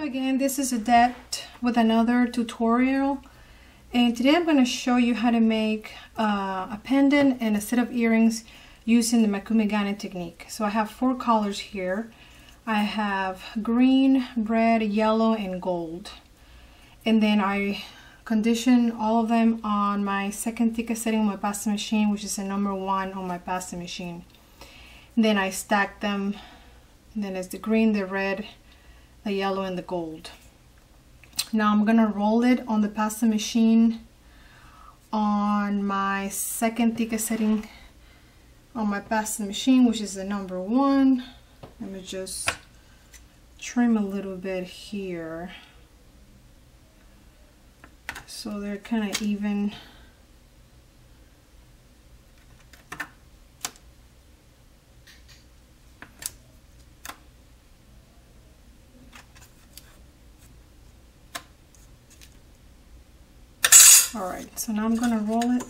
Again, this is Adet with another tutorial, and today I'm going to show you how to make a pendant and a set of earrings using the Mokume Gane technique. So I have 4 colors here. I have green, red, yellow, and gold. And then I condition all of them on my second thickest setting on my pasta machine, which is a number 1 on my pasta machine. And then I stack them, and then it's the green, the red, the yellow, and the gold. Now I'm gonna roll it on the pasta machine on my second thickest setting on my pasta machine, which is the number 1. Let me just trim a little bit here so they're kind of even. Alright, so now I'm going to roll it.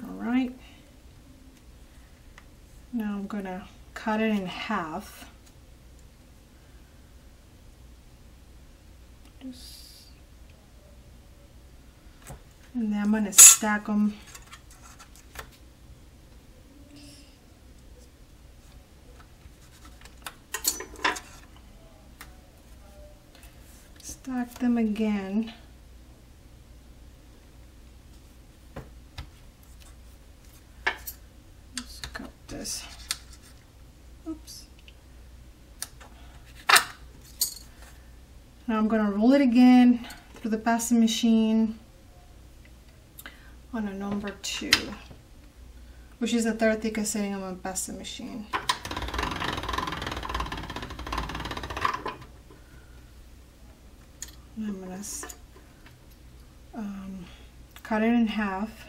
Alright. Now I'm going to cut it in half. And then I'm going to stack them . Stack them again. Let's cut this. Oops. Now I'm going to roll it again through the pasta machine on a number 2, which is the 3rd thickest setting on my pasta machine. I'm going to cut it in half,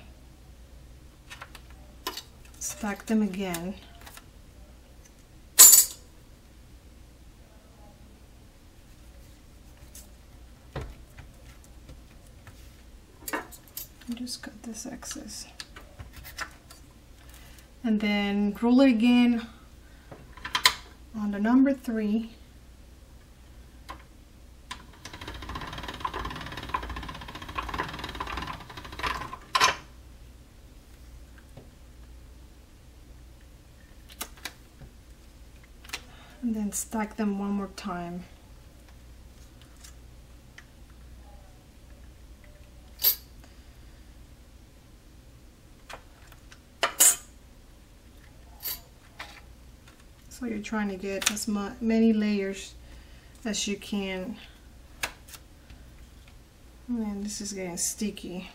stack them again, and just cut this excess, and then roll it again on the number 3. And then stack them one more time. So you're trying to get as many layers as you can. And this is getting sticky.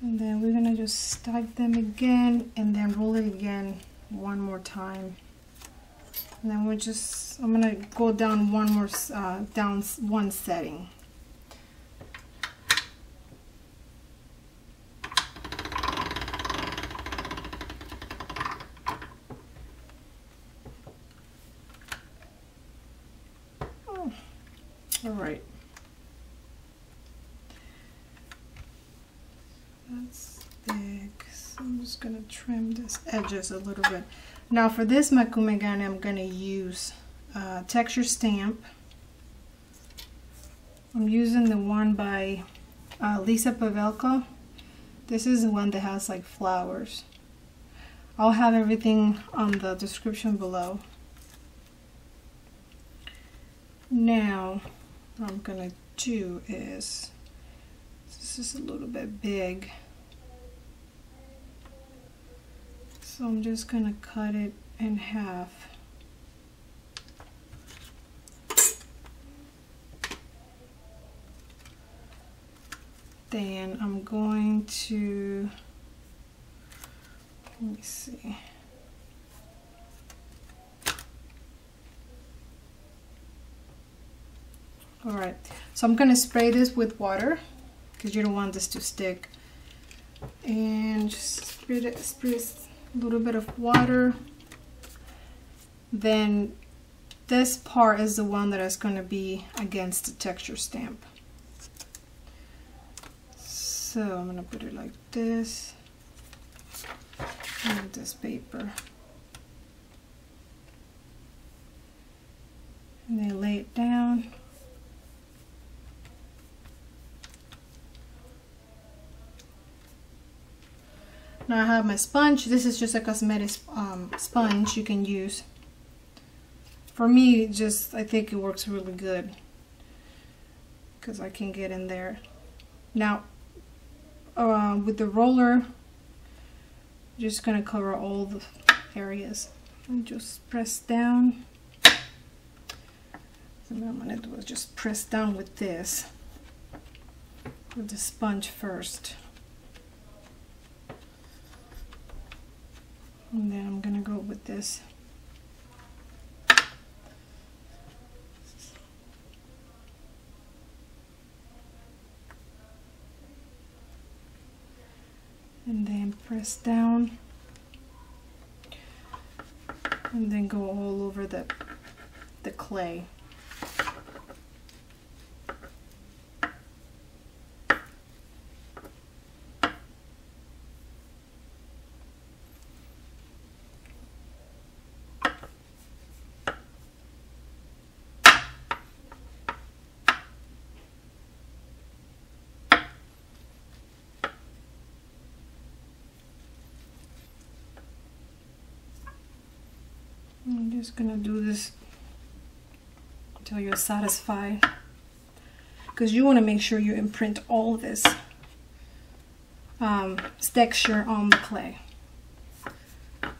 And then we're gonna just stack them again and then roll it again one more time. And then I'm gonna go down one more, down one setting. Oh, all right. That's big, so I'm just gonna trim this edges a little bit. Now for this Mokume Gane, I'm going to use texture stamp. I'm using the one by Pavelka. This is the one that has like flowers. I'll have everything on the description below. Now what I'm going to do is, this is a little bit big. So I'm just going to cut it in half. Then I'm going to, let me see. Alright, so I'm going to spray this with water because you don't want this to stick. And just spray a little bit of water. Then this part is the one that is going to be against the texture stamp. So I'm gonna put it like this on this paper. And then lay it down. Now I have my sponge. This is just a cosmetic sponge you can use. For me, I think it works really good because I can get in there. Now, with the roller, just gonna cover all the areas and just press down. So what I'm gonna do is just press down with this, with the sponge first. And then I'm gonna go with this. And then press down. And then go all over the clay. I'm just gonna do this until you're satisfied, because you want to make sure you imprint all this texture on the clay. I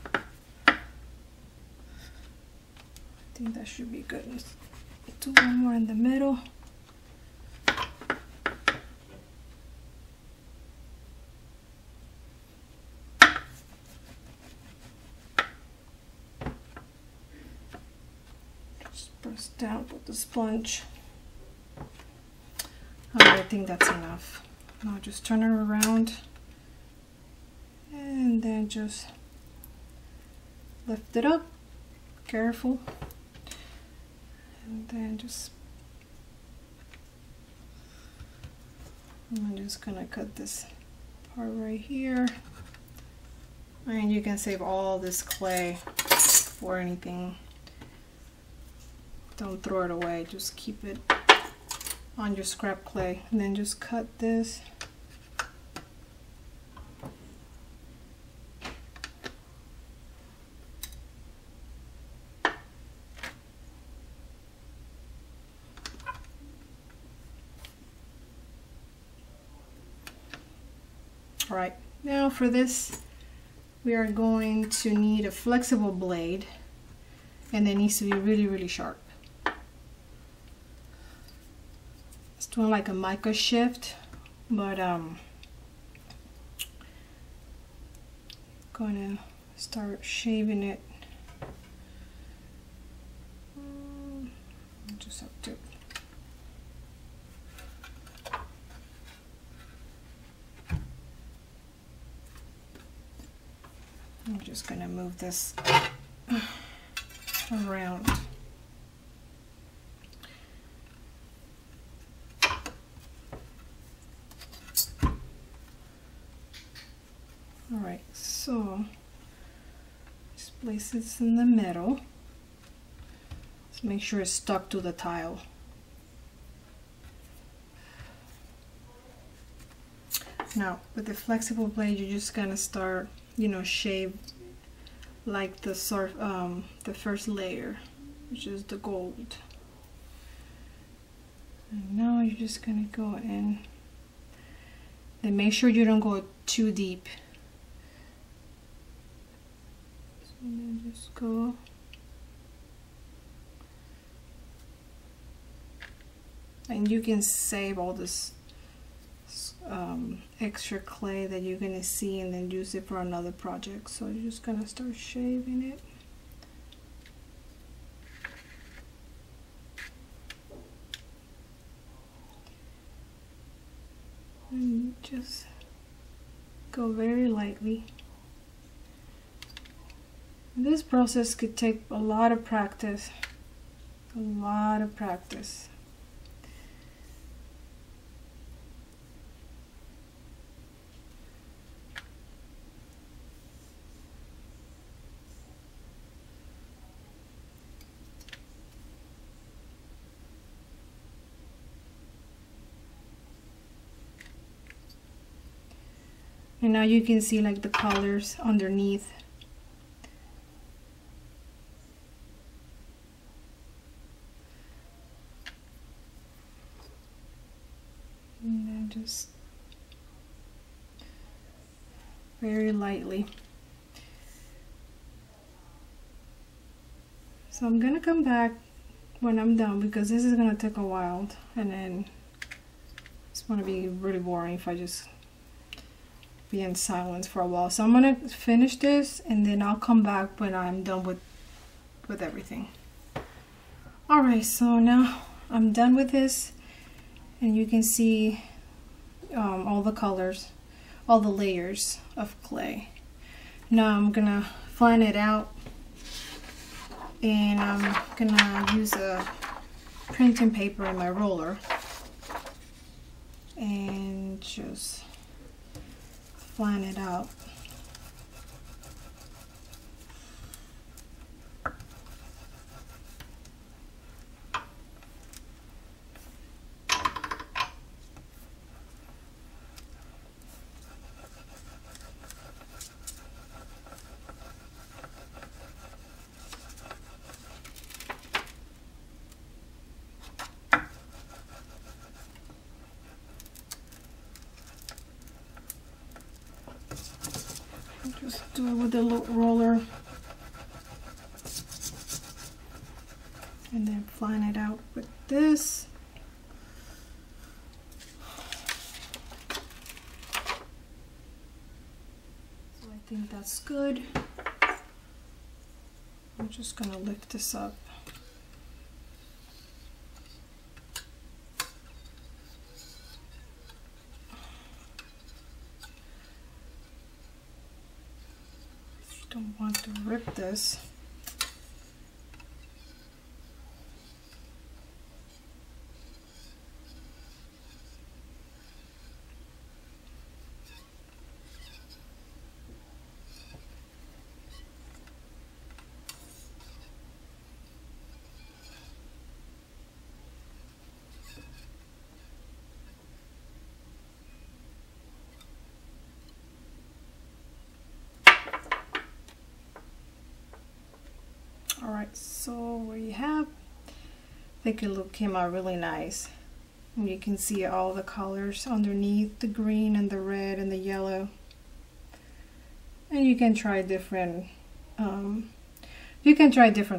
think that should be good. Let's do one more in the middle. Press down with the sponge. I think that's enough. Now just turn it around and then just lift it up, careful, and then I'm just gonna cut this part right here, and you can save all this clay for anything. Don't throw it away, just keep it on your scrap clay, and then just cut this. All right, now for this, we are going to need a flexible blade, and it needs to be really, really sharp. Doing like a mica shift, but gonna start shaving it. Just have to I'm just gonna move this around. Alright, so just place this in the middle. Let's make sure it's stuck to the tile. Now, with the flexible blade, you're just gonna start, shave like the first layer, which is the gold. And now you're just gonna go in. Then make sure you don't go too deep. And then just go. And you can save all this extra clay that you're gonna see and then use it for another project. So you're just gonna start shaving it. And just go very lightly. This process could take a lot of practice. A lot of practice. And now you can see like the colors underneath. And then just very lightly. So I'm gonna come back when I'm done because this is gonna take a while, and then it's gonna be really boring if I just be in silence for a while. So I'm gonna finish this and then I'll come back when I'm done with everything. Alright, so now I'm done with this, and you can see all the colors, all the layers of clay. Now I'm gonna flatten it out, and I'm gonna use a printing paper in my roller and just flatten it out. Just do it with the roller and then flatten it out with this. So I think that's good. I'm just gonna lift this up. Don't want to rip this. Alright, so what you have, I think it came out really nice. And you can see all the colors underneath, the green and the red and the yellow. And you can try different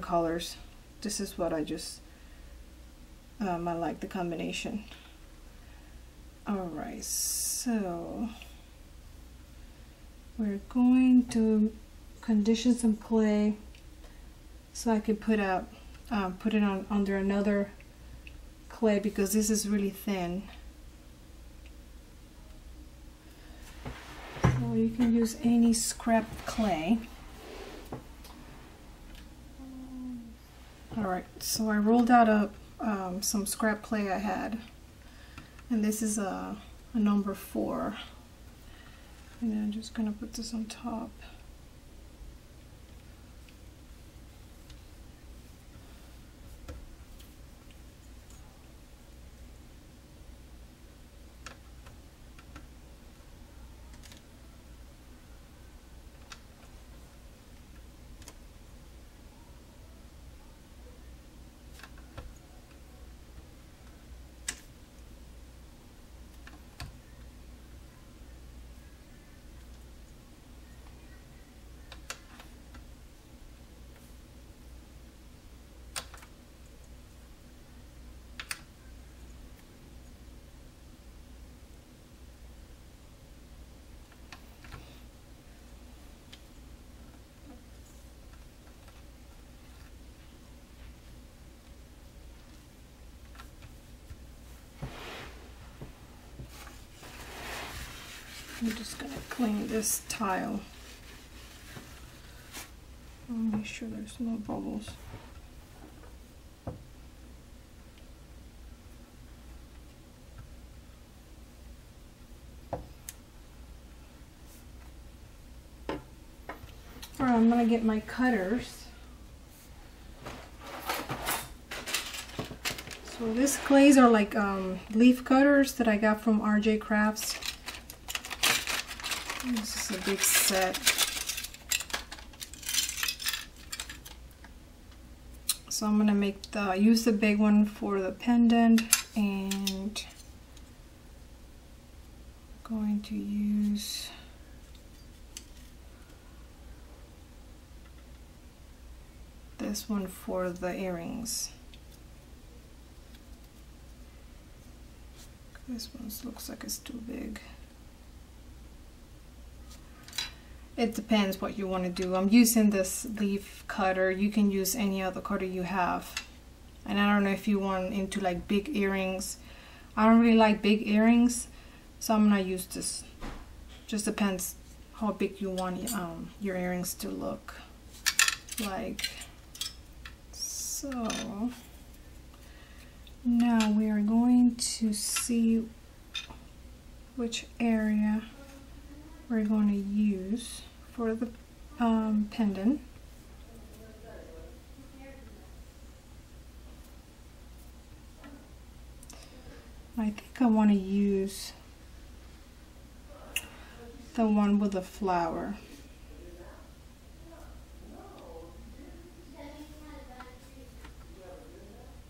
colors. This is what I just I like the combination. Alright, so we're going to condition some clay so I can put it on under another clay because this is really thin. So you can use any scrap clay. Alright, so I rolled out some scrap clay I had, and this is a number 4, and then I'm just gonna put this on top. I'm just going to clean this tile. I'll make sure there's no bubbles. Alright, I'm going to get my cutters. So these clays are like leaf cutters that I got from RJ Crafts. This is a big set. So I'm gonna use the big one for the pendant, and I'm going to use this one for the earrings. This one looks like it's too big. It depends what you want to do. I'm using this leaf cutter. You can use any other cutter you have. And I don't know if you want into like big earrings. I don't really like big earrings, so I'm gonna use this. Just depends how big you want your earrings to look like. So now we are going to see which area we're going to use for the pendant. I think I want to use the one with the flower.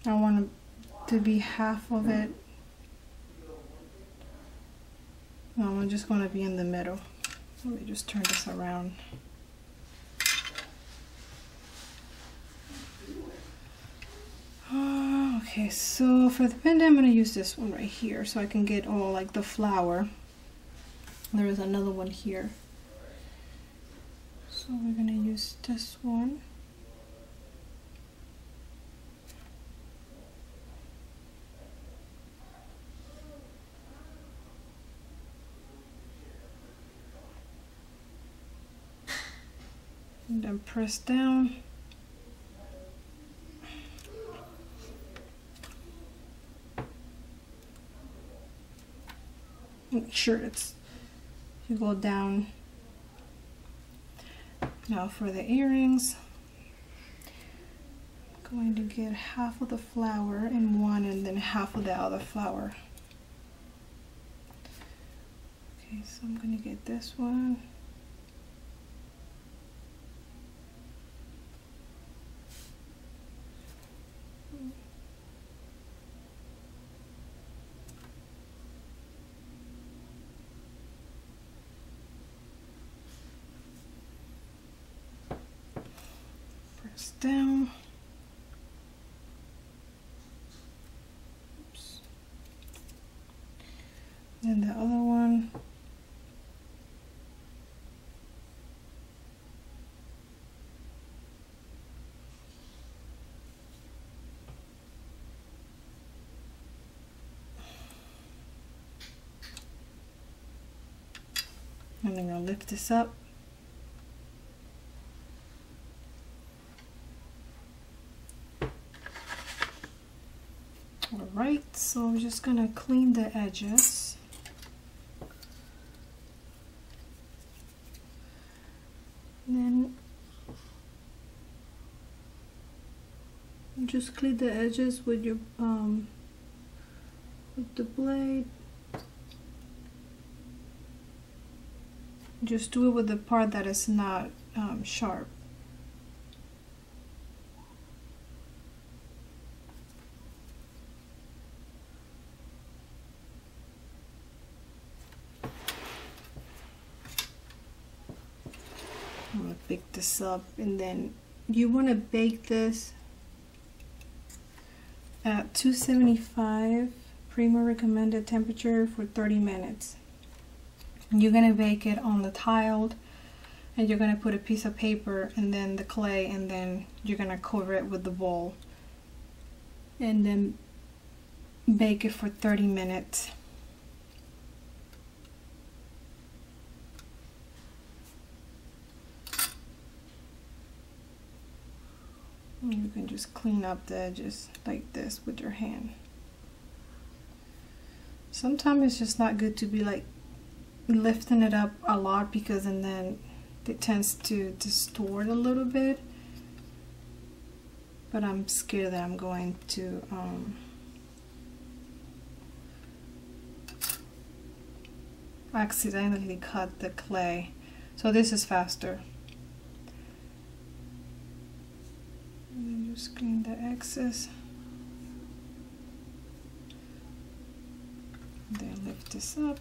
I want it to be half of it. No, I'm just going to be in the middle. Let me just turn this around. Okay, so for the pendant, I'm going to use this one right here so I can get all like the flower. There is another one here. So we're going to use this one. And then press down. Make sure you go down. Now for the earrings, I'm going to get half of the flower in one and then half of the other flower. Okay, so I'm going to get this one. Down. Oops. And the other one. And then I'll lift this up. Alright, so I'm just going to clean the edges. And then just clean the edges with your with the blade. Just do it with the part that is not sharp. I'm gonna pick this up, and then you want to bake this at 275 Premo recommended temperature for 30 minutes. You're gonna bake it on the tiled, and you're gonna put a piece of paper and then the clay, and then you're gonna cover it with the bowl, and then bake it for 30 minutes. You can just clean up the edges like this with your hand. Sometimes it's just not good to be like lifting it up a lot, because and then it tends to distort a little bit. But I'm scared that I'm going to accidentally cut the clay. So this is faster. And then just clean the excess. Then lift this up.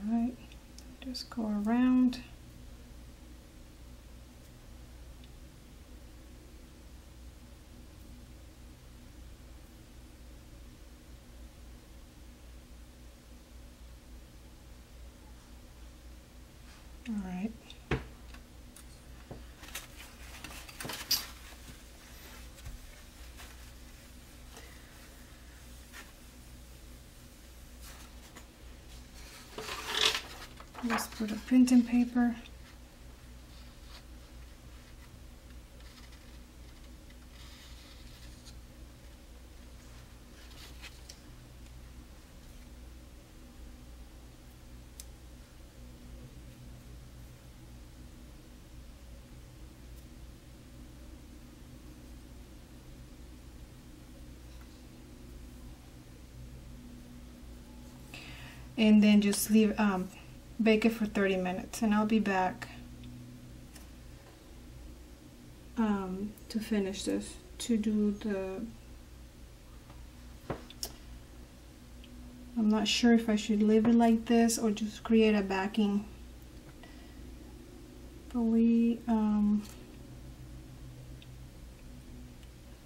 Alright, just go around. All right. Just put a printing paper. And then just leave bake it for 30 minutes, and I'll be back to finish this, to do the, I'm not sure if I should leave it like this or just create a backing, but I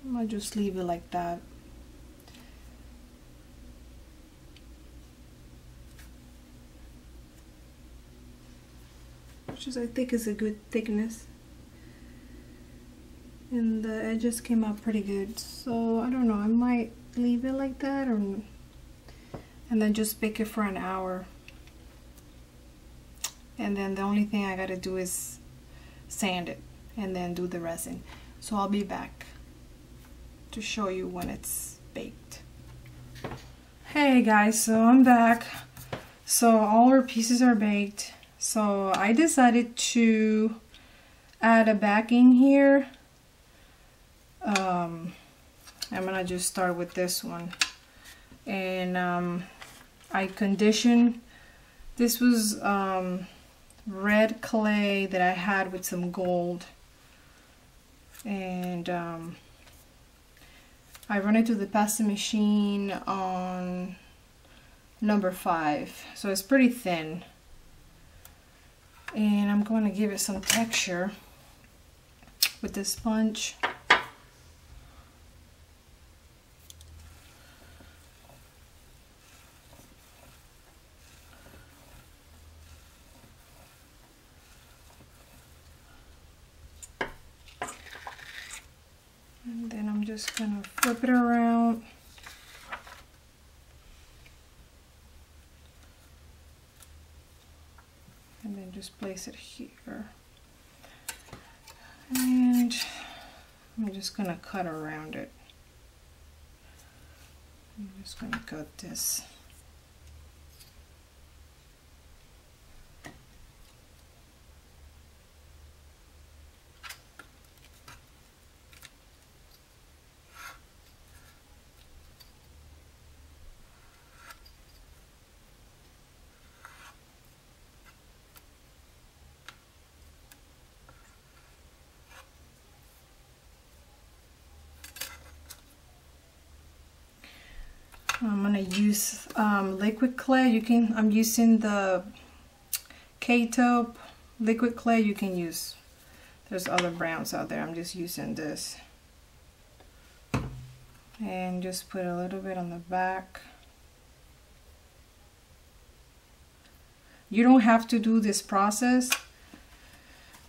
might just leave it like that. Which I think is a good thickness, and the edges came out pretty good, so I don't know, I might leave it like that, or and then just bake it for an hour, and then the only thing I gotta do is sand it and then do the resin. So I'll be back to show you when it's baked. Hey guys, so I'm back. So all our pieces are baked. So I decided to add a backing here. I'm gonna just start with this one, and I conditioned. This was red clay that I had with some gold, and I run it through the pasta machine on number 5, so it's pretty thin. And I'm going to give it some texture with this sponge. And then I'm just going to flip it around. And then just place it here. And I'm just going to cut around it. I'm just going to cut this. I'm gonna use liquid clay. I'm using the K-taupe liquid clay. You can use, there's other browns out there. I'm just using this. And just put a little bit on the back. You don't have to do this process.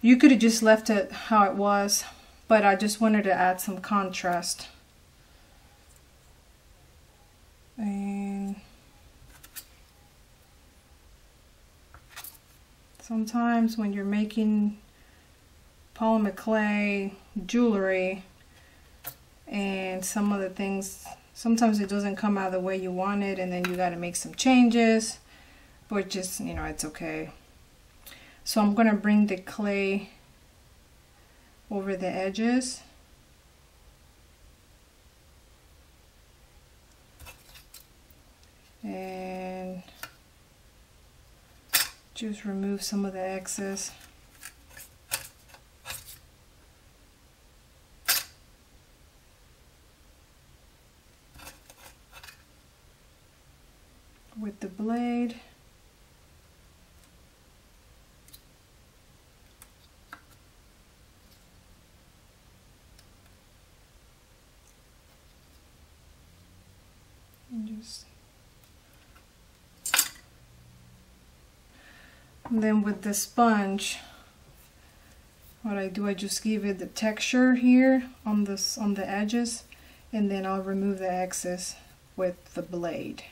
You could have just left it how it was, but I just wanted to add some contrast. And sometimes when you're making polymer clay jewelry and some of the things, sometimes it doesn't come out the way you want it, and then you got to make some changes, but just, you know, it's okay. So I'm gonna bring the clay over the edges. And just remove some of the excess. With the blade. And then with the sponge, what I do, I just give it the texture here on the edges, and then I'll remove the excess with the blade,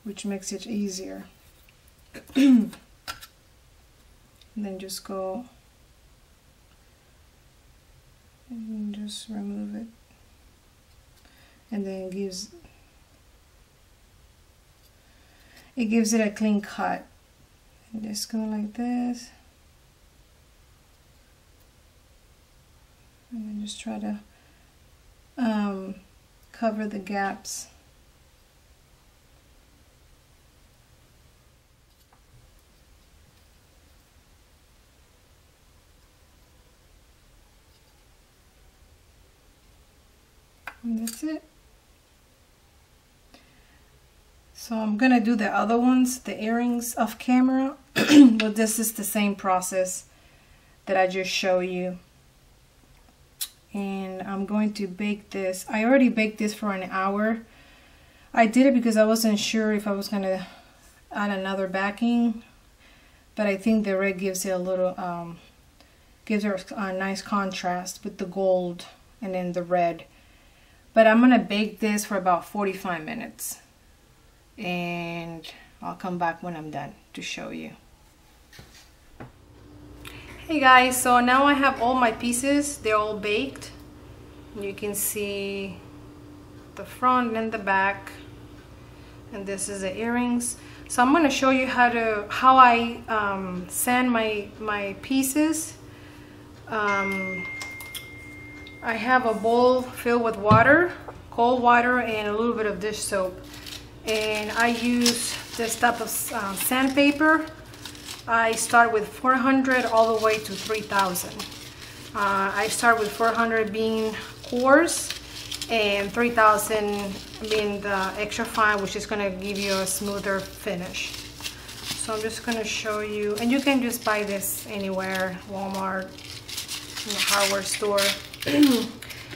which makes it easier. And then just go and just remove it, and then it gives it a clean cut. And just go like this, and then just try to cover the gaps. And that's it. So I'm gonna do the other ones, the earrings off camera, but this is the same process that I just showed you. And I'm going to bake this. I already baked this for an hour. I did it because I wasn't sure if I was gonna add another backing, but I think the red gives it a little, gives her a nice contrast with the gold and then the red. But I'm gonna bake this for about 45 minutes. And I'll come back when I'm done to show you. Hey guys, so now I have all my pieces. They're all baked. You can see the front and the back, and this is the earrings. So I'm going to show you how I sand my pieces. I have a bowl filled with water, cold water, and a little bit of dish soap. And I use this type of sandpaper. I start with 400 all the way to 3000. I start with 400 being coarse and 3000 being the extra fine, which is going to give you a smoother finish. So I'm just going to show you, and you can just buy this anywhere, Walmart, in the hardware store.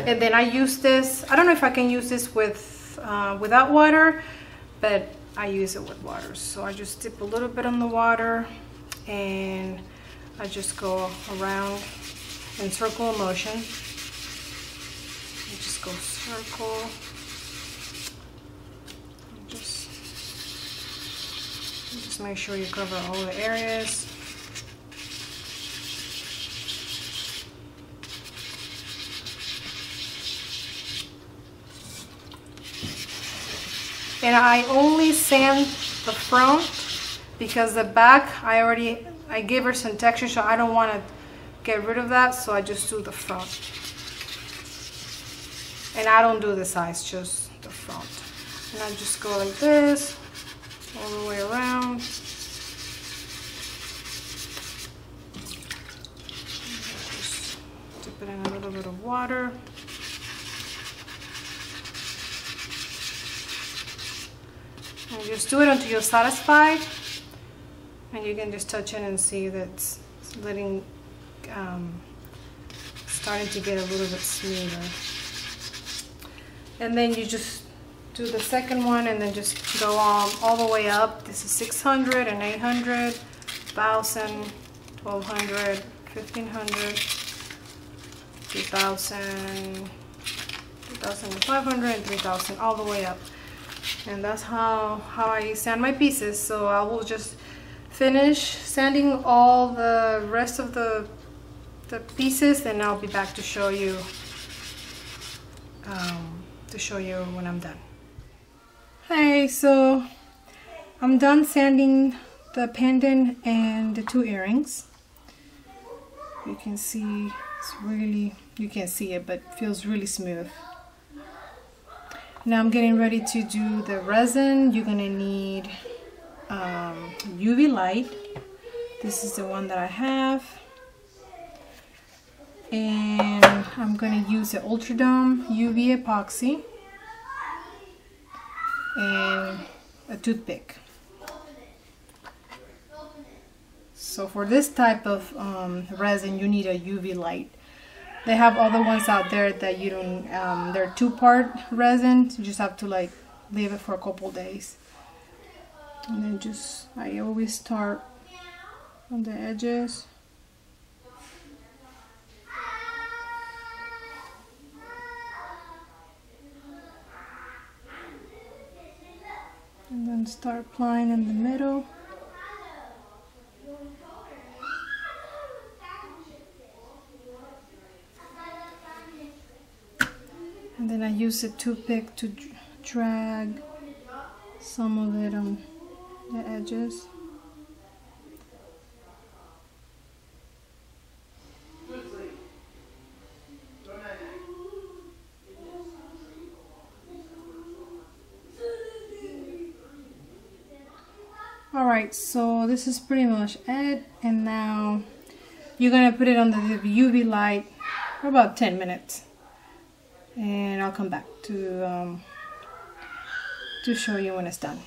And then I use this. I don't know if I can use this with without water, but I use it with water. So I just dip a little bit on the water, and I just go around in circle motion. You just go circle. Just make sure you cover all the areas. And I only sand the front because the back I gave her some texture, so I don't want to get rid of that, so I just do the front. And I don't do the sides, just the front. And I just go like this all the way around. Just dip it in a little bit of water. And just do it until you're satisfied, and you can just touch it and see that it's starting to get a little bit smoother. And then you just do the second one, and then just go all the way up. This is 600 and 800, 1000, 1200, 1500, 2000, 2500, and 3000, all the way up. And that's how I sand my pieces. So I will just finish sanding all the rest of the pieces, and I'll be back to show you when I'm done. Hey, so I'm done sanding the pendant and the 2 earrings. You can see it's really, you can't see it, but it feels really smooth. Now I'm getting ready to do the resin. You're gonna need UV light. This is the one that I have. And I'm gonna use the Ultradome UV Epoxy and a toothpick. So for this type of resin, you need a UV light. They have other ones out there that you don't, they're 2-part resin. So you just have to like leave it for a couple days. And then just, I always start on the edges. And then start applying in the middle. And then I use a toothpick to drag some of it on the edges. Alright, so this is pretty much it, and now you're gonna put it on the UV light for about 10 minutes, and I'll come back to show you when it's done.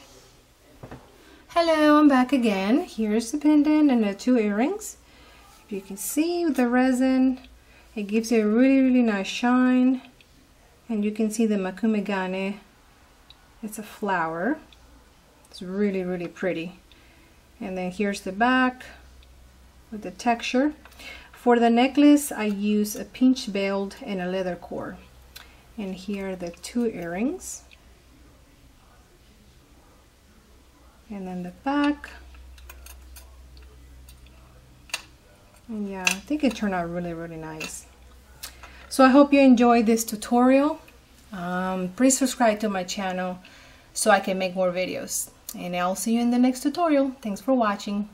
Hello, I'm back again. Here's the pendant and the 2 earrings. If you can see with the resin, it gives it a really nice shine, and you can see the Mokume Gane. It's a flower. It's really pretty. And then here's the back with the texture. For the necklace, I use a pinch belt and a leather cord. And here are the 2 earrings. And then the back. And yeah, I think it turned out really nice. So I hope you enjoyed this tutorial. Please subscribe to my channel so I can make more videos. And I'll see you in the next tutorial. Thanks for watching.